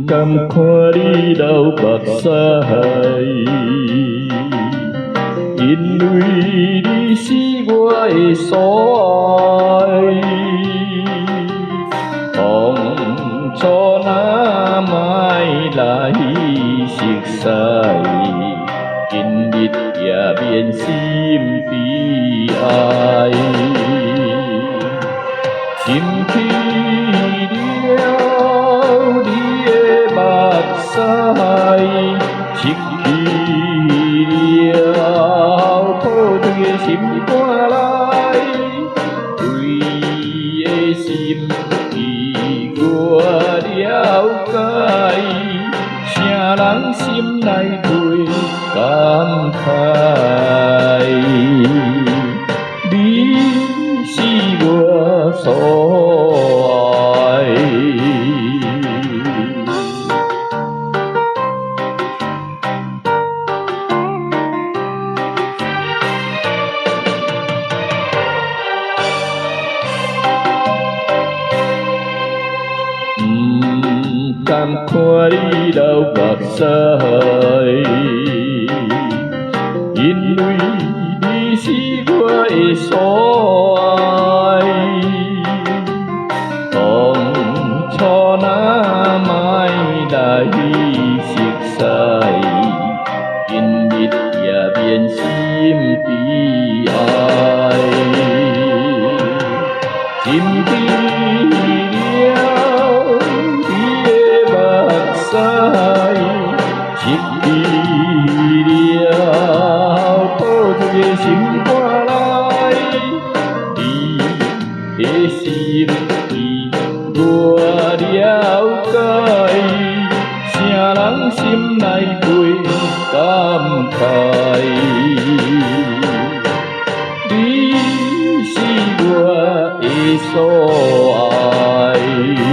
感看你流目屎，因为你是我的所爱。当初那莫来熟悉，今日也免心悲哀。深去了你的目屎，失去了破碎的心肝内，对的心意我了解，啥人心内最感慨？你是我所爱。不甘看你流目屎，因为你是我的所爱。当初那莫来熟悉，今日也免心悲哀。心悲了你的目屎，失去了破碎的心肝内，你的心意我了解，啥人心内最感慨？你是我的所爱。